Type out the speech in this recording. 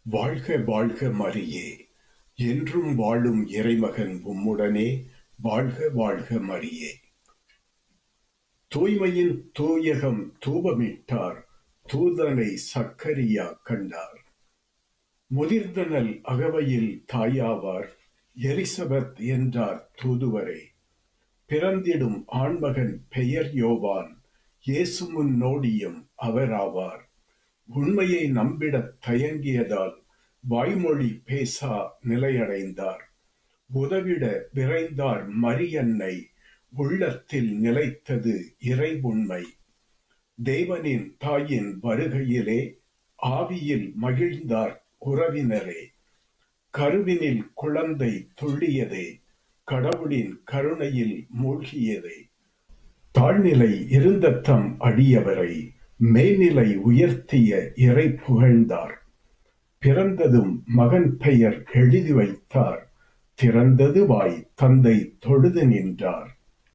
வாழ்க வாழ்க மரியே! என்றும் வாழும் இறைமகன் உம்முடனே வாழ்க வாழ்க மரியே! தூய்மையின் தூயகம் தூபமிட்டார் தூதனை சக்கரியா கண்டார். முதிர்ந்தனல் அகவையில் தாயாவார் எலிசபெத் என்றார் தூதுவரே. பிறந்திடும் ஆண்மகன் பெயர் யோவான் இயேசு முன்னோடியும் அவராவார். உண்மையை நம்பிடத் தயங்கியதால் வாய்மொழி பேசா நிலையடைந்தார். உதவிட விரைந்தார் மரியன்னை உள்ளத்தில் நிலைத்தது இறை உண்மை. தேவனின் தாயின் வருகையிலே ஆவியில் மகிழ்ந்தார் உறவினரே. கருவினில் குழந்தை துள்ளியதே, கடவுளின் கருணையில் மூழ்கியதே. தாழ்நிலை இருந்த தம் அடியவரை மேல்நிலை உயர்த்திய இறை புகழ்ந்தார். பிறந்ததும் மகன் பெயர் எழுதி வைத்தார். திறந்தது வாய் தந்தை தொழுது நின்றார்.